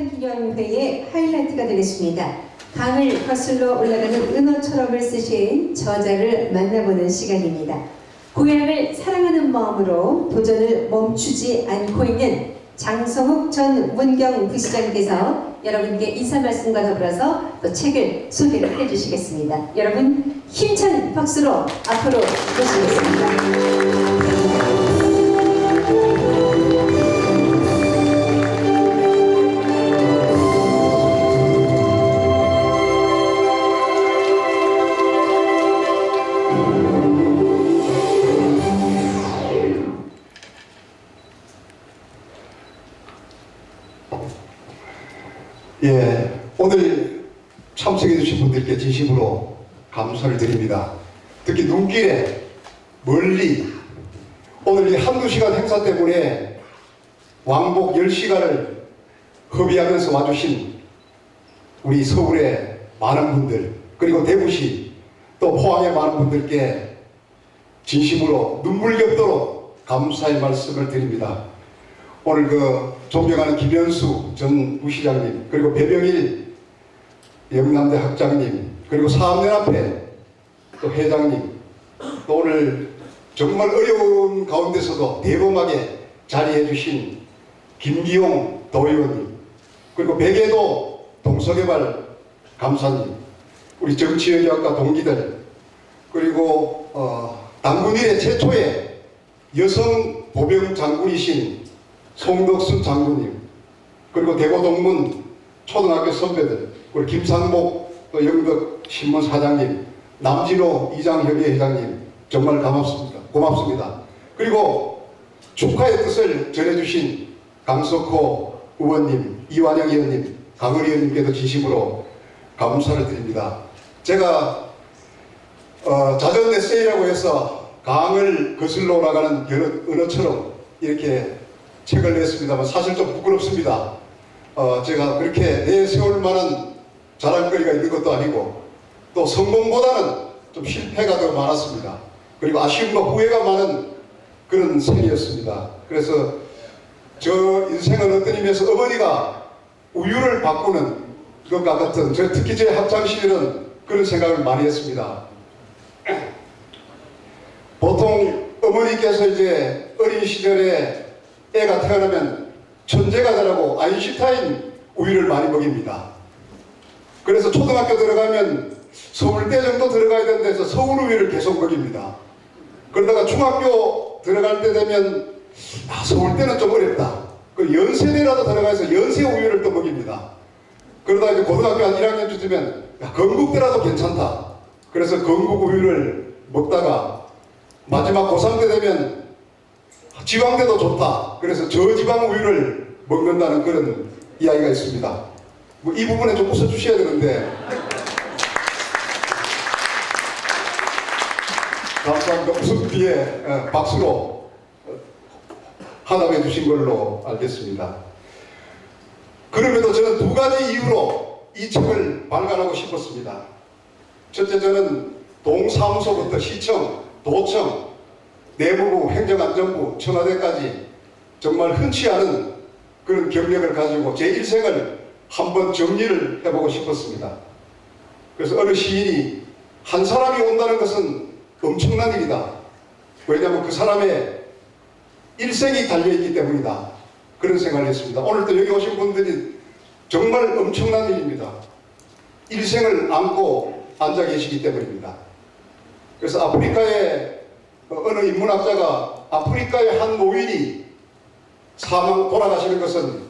기념회의 하이라이트가 되겠습니다. 강을 거슬러 올라가는 은어처럼을 쓰신 저자를 만나보는 시간입니다. 고향을 사랑하는 마음으로 도전을 멈추지 않고 있는 장성욱 전 문경부시장께서 여러분께 인사 말씀과 더불어서 또 책을 소개를 해주시겠습니다. 여러분 힘찬 박수로 앞으로 모시겠습니다. 예, 오늘 참석해주신 분들께 진심으로 감사를 드립니다. 특히 눈길에 멀리 오늘 이 한두 시간 행사 때문에 왕복 10시간을 허비하면서 와주신 우리 서울의 많은 분들, 그리고 대구시 또 포항의 많은 분들께 진심으로 눈물겹도록 감사의 말씀을 드립니다. 오늘 존경하는 김현수 전 부시장님, 그리고 배병일 영남대 학장님, 그리고 사학연합회 또 회장님, 또 오늘 정말 어려운 가운데서도 대범하게 자리해 주신 김기용 도의원님, 그리고 백예도 동서개발 감사님, 우리 정치외교학과 동기들, 그리고 당군 이래 최초의 여성 보병 장군이신 송덕순 장군님, 그리고 대고동문 초등학교 선배들, 우리 김상복 또 영덕 신문 사장님, 남진호 이장협의 회장님, 정말 고맙습니다. 그리고 축하의 뜻을 전해주신 강석호 의원님, 이완영 의원님, 강을 의원님께도 진심으로 감사를 드립니다. 제가 자전 에세이라고 해서 강을 거슬러 올라가는 은어처럼 이렇게 책을 냈습니다만 사실 좀 부끄럽습니다. 제가 그렇게 내세울 만한 자랑거리가 있는 것도 아니고 또 성공보다는 좀 실패가 더 많았습니다. 그리고 아쉬움과 후회가 많은 그런 생이었습니다. 그래서 저 인생은 어떤 의미에서 어머니가 우유를 바꾸는 것과 같은, 특히 제 학창시절은 그런 생각을 많이 했습니다. 보통 어머니께서 이제 어린 시절에 애가 태어나면 천재가 되라고 아인슈타인 우유를 많이 먹입니다. 그래서 초등학교 들어가면 서울대 정도 들어가야 되는 데서 서울 우유를 계속 먹입니다. 그러다가 중학교 들어갈 때 되면 서울대는 좀 어렵다. 그 연세대라도 들어가서 연세 우유를 또 먹입니다. 그러다 이제 고등학교 한 1학년쯤 되면 건국대라도 괜찮다. 그래서 건국 우유를 먹다가 마지막 고3 때 되면 지방대도 좋다. 그래서 저지방 우유를 먹는다는 그런 이야기가 있습니다. 이 부분에 좀 웃어주셔야 되는데 감사합니다. 웃음 뒤에 박수로 하답해 주신 걸로 알겠습니다. 그럼에도 저는 두 가지 이유로 이 책을 발간하고 싶었습니다. 첫째, 저는 동사무소부터 시청, 도청, 내무부, 행정안전부, 청와대까지 정말 흔치 않은 그런 경력을 가지고 제 일생을 한번 정리를 해보고 싶었습니다. 그래서 어느 시인이 한 사람이 온다는 것은 엄청난 일이다. 왜냐하면 그 사람의 일생이 달려있기 때문이다. 그런 생각을 했습니다. 오늘도 여기 오신 분들이 정말 엄청난 일입니다. 일생을 안고 앉아 계시기 때문입니다. 그래서 아프리카의 어느 인문학자가 아프리카의 한 노인이 돌아가시는 것은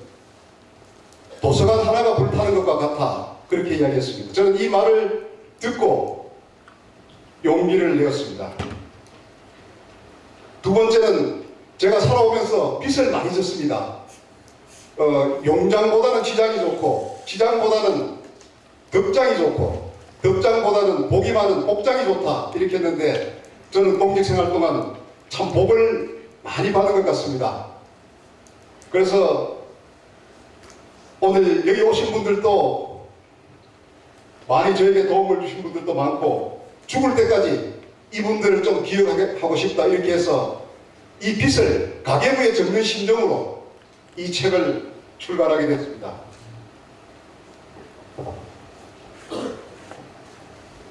도서관 하나가 불타는 것과 같아, 그렇게 이야기했습니다. 저는 이 말을 듣고 용기를 내었습니다. 두 번째는 제가 살아오면서 빚을 많이 졌습니다. 용장보다는 치장이 좋고, 치장보다는 덕장이 좋고, 덕장보다는 복이 많은 복장이 좋다, 이렇게 했는데 저는 공직생활 동안 참 복을 많이 받은 것 같습니다. 그래서 오늘 여기 오신 분들도 많이 저에게 도움을 주신 분들도 많고, 죽을 때까지 이분들을 좀 기억하고 싶다, 이렇게 해서 이 빚을 가계부에 적는 심정으로 이 책을 출간하게 됐습니다.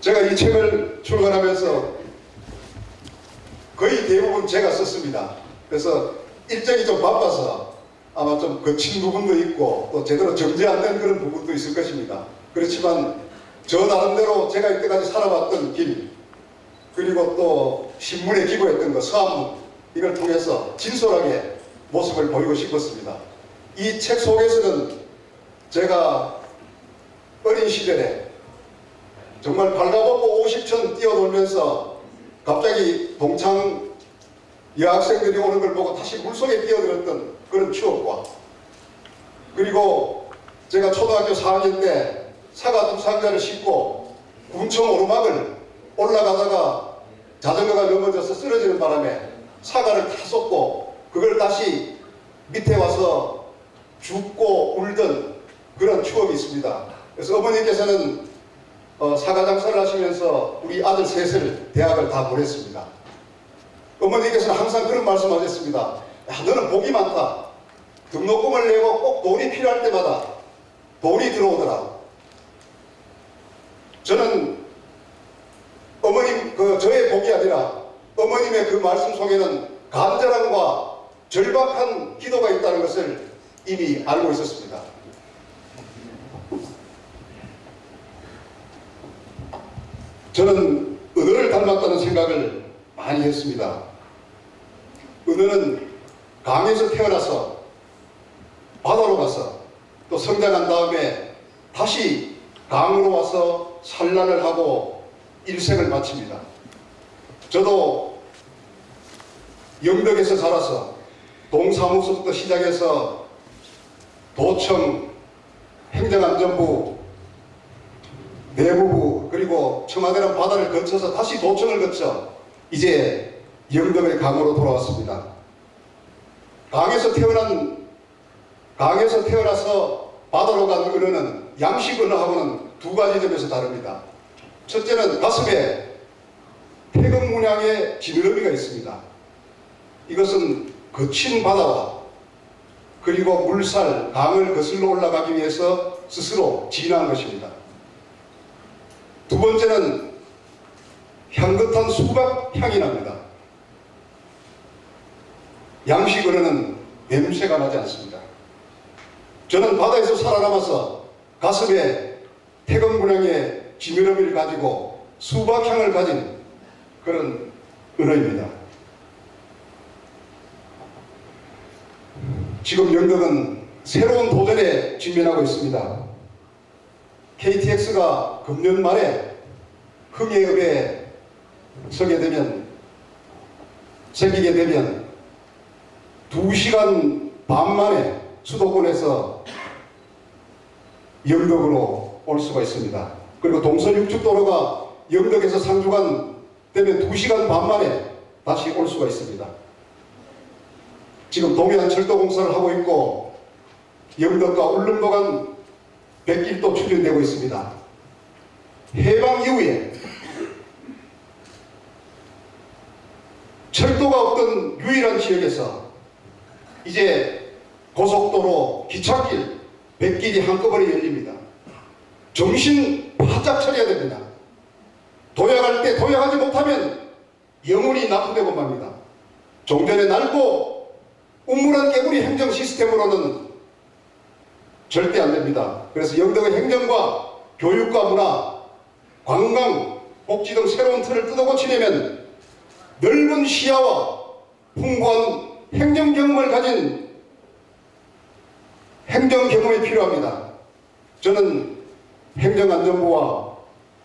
제가 이 책을 출간하면서 거의 대부분 제가 썼습니다. 그래서 일정이 좀 바빠서 아마 좀 거친 부분도 있고 또 제대로 정제 안 된 그런 부분도 있을 것입니다. 그렇지만 저 나름대로 제가 이때까지 살아왔던 길, 그리고 또 신문에 기고했던 거, 서한문, 이걸 통해서 진솔하게 모습을 보이고 싶었습니다. 이 책 속에서는 제가 어린 시절에 정말 발가벗고 50천 뛰어놀면서 갑자기 동창 여학생들이 오는 걸 보고 다시 물속에 뛰어들었던 그런 추억과, 그리고 제가 초등학교 4학년 때 사과 상자를 싣고 군청 오르막을 올라가다가 자전거가 넘어져서 쓰러지는 바람에 사과를 다 쏟고 그걸 다시 밑에 와서 죽고 울던 그런 추억이 있습니다. 그래서 어머니께서는 사과 장사를 하시면서 우리 아들 셋을 대학을 다 보냈습니다. 어머니께서는 항상 그런 말씀하셨습니다. 야, 너는 복이 많다. 등록금을 내고 꼭 돈이 필요할 때마다 돈이 들어오더라. 저는 어머님 저의 복이 아니라 어머님의 그 말씀 속에는 간절함과 절박한 기도가 있다는 것을 이미 알고 있었습니다. 저는 은어를 닮았다는 생각을 많이 했습니다. 은어는 강에서 태어나서 바다로 가서 또 성장한 다음에 다시 강으로 와서 산란을 하고 일생을 마칩니다. 저도 영덕에서 자라서 동사무소부터 시작해서 도청, 행정안전부, 내무부, 그리고 청와대는 바다를 거쳐서 다시 도청을 거쳐 이제 영덕의 강으로 돌아왔습니다. 강에서 태어나서 바다로 간 은어는 양식 은어하고는 두 가지 점에서 다릅니다. 첫째는 가슴에 태극 문양의 지느러미가 있습니다. 이것은 거친 바다와 그리고 물살, 강을 거슬러 올라가기 위해서 스스로 진화한 것입니다. 두 번째는 향긋한 수박 향이 납니다. 양식 은어는 냄새가 나지 않습니다. 저는 바다에서 살아남아서 가슴에 태극 문양의 지느러미를 가지고 수박향을 가진 그런 은어입니다. 지금 영덕은 새로운 도전에 직면하고 있습니다. KTX가 금년 말에 흥해읍에 생기게 되면 2시간 반 만에 수도권에서 영덕으로 올 수가 있습니다. 그리고 동서육축도로가 영덕에서 상주간 되면 2시간 반 만에 다시 올 수가 있습니다. 지금 동해안 철도 공사를 하고 있고 영덕과 울릉도 간 백길도 추진되고 있습니다. 해방 이후에 철도가 없던 유일한 지역에서 이제 고속도로, 기찻길, 백길이 한꺼번에 열립니다. 정신 바짝 차려야 됩니다. 도약할 때 도약하지 못하면 영원히 납부되고 맙니다. 종전에 낡고 우물한 깨구리 행정 시스템으로는 절대 안 됩니다. 그래서 영덕의 행정과 교육과 문화, 관광, 복지 등 새로운 틀을 뜯어고치려면 넓은 시야와 풍부한 행정 경험을 가진 행정 경험이 필요합니다. 저는 행정안전부와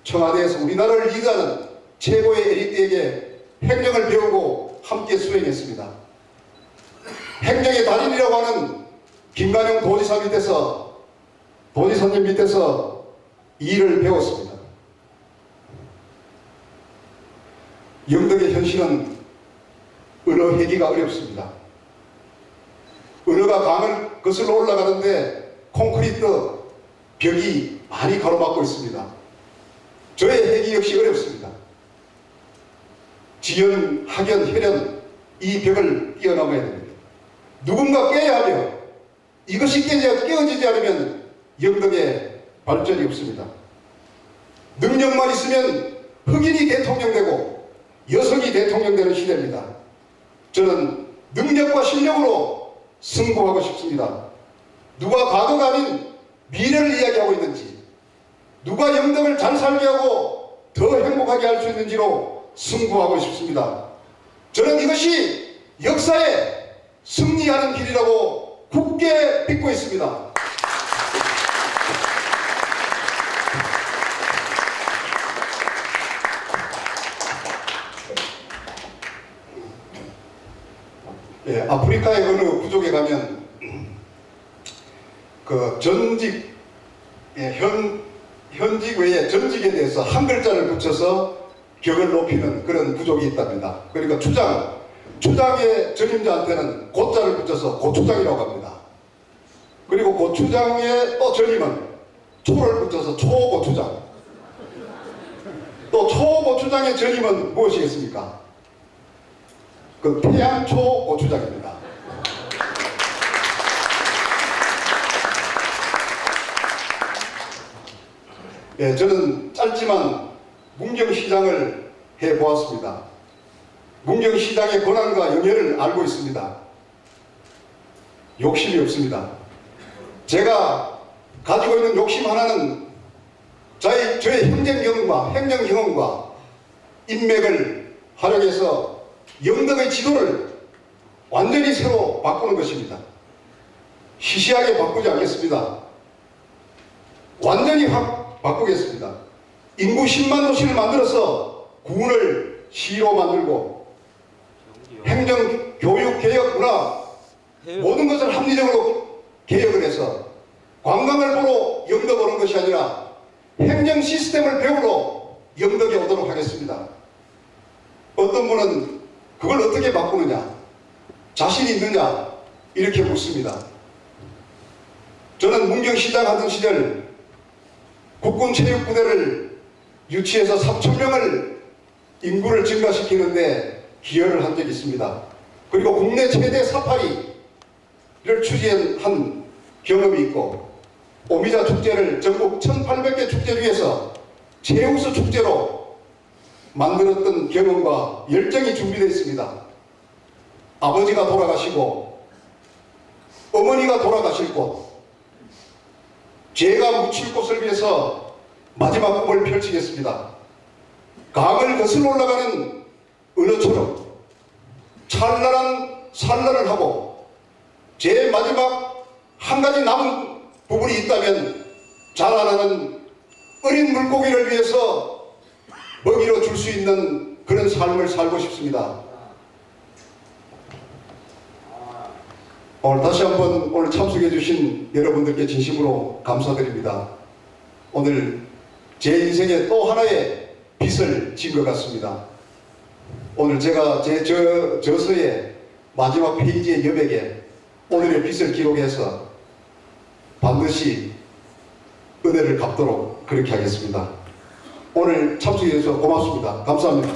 청와대에서 우리나라를 리드하는 최고의 엘리트에게 행정을 배우고 함께 수행했습니다. 행정의 달인이라고 하는 김관영 도지사님 밑에서 일을 배웠습니다. 영덕의 현실은 은어 해기가 어렵습니다. 은어가 강을 거슬러 올라가는데 콘크리트 벽이 많이 가로막고 있습니다. 저의 해기 역시 어렵습니다. 지연, 학연, 혈연 이 벽을 뛰어넘어야 됩니다. 누군가 깨야 하며 이것이 깨어지지 않으면 영덕에 발전이 없습니다. 능력만 있으면 흑인이 대통령 되고 여성이 대통령 되는 시대입니다. 저는 능력과 실력으로 승부하고 싶습니다. 누가 과거가 아닌 미래를 이야기하고 있는지, 누가 영덕을 잘 살게 하고 더 행복하게 할 수 있는지로 승부하고 싶습니다. 저는 이것이 역사에 승리하는 길이라고 굳게 믿고 있습니다. 예, 아프리카의 어느 부족에 가면 그 전직, 현직 외에 전직에 대해서 한 글자를 붙여서 격을 높이는 그런 부족이 있답니다. 그러니까 추장의 전임자한테는 고자를 붙여서 고추장이라고 합니다. 그리고 고추장의 또 전임은 초를 붙여서 초고추장. 또 초고추장의 전임은 무엇이겠습니까? 그 태양초 고추장입니다. 예, 저는 짧지만 문경시장을 해보았습니다. 문경시장의 권한과 영예를 알고 있습니다. 욕심이 없습니다. 제가 가지고 있는 욕심 하나는 저의 행정 경험과 인맥을 활용해서 영덕의 지도를 완전히 새로 바꾸는 것입니다. 시시하게 바꾸지 않겠습니다. 완전히 확 바꾸겠습니다. 인구 10만 도시를 만들어서 군을 시로 만들고 행정, 교육, 개혁, 문화 모든 것을 합리적으로 개혁을 해서 관광을 보러 영덕 오는 것이 아니라 행정 시스템을 배우러 영덕에 오도록 하겠습니다. 어떤 분은 그걸 어떻게 바꾸느냐, 자신이 있느냐 이렇게 묻습니다. 저는 문경시장 하던 시절 국군체육부대를 유치해서 3,000명을 인구를 증가시키는데 기여를 한 적이 있습니다. 그리고 국내 최대 사파리를 추진한 경험이 있고 오미자 축제를 전국 1,800개 축제 중에서 최우수 축제로 만들었던 경험과 열정이 준비되어 있습니다. 아버지가 돌아가시고 어머니가 돌아가실 곳, 제가 묻힐 곳을 위해서 마지막 꿈을 펼치겠습니다. 강을 거슬러 올라가는 은어처럼 찰나란 산란을 하고 제 마지막 한 가지 남은 부분이 있다면 자라나는 어린 물고기를 위해서 먹이로 줄 수 있는 그런 삶을 살고 싶습니다. 오늘 다시 한번 오늘 참석해 주신 여러분들께 진심으로 감사드립니다. 오늘 제 인생의 또 하나의 빚을 진 것 같습니다. 오늘 제가 제 저서의 마지막 페이지의 여백에 오늘의 빚을 기록해서 반드시 은혜를 갚도록 그렇게 하겠습니다. 오늘 참석해 주셔서 고맙습니다. 감사합니다.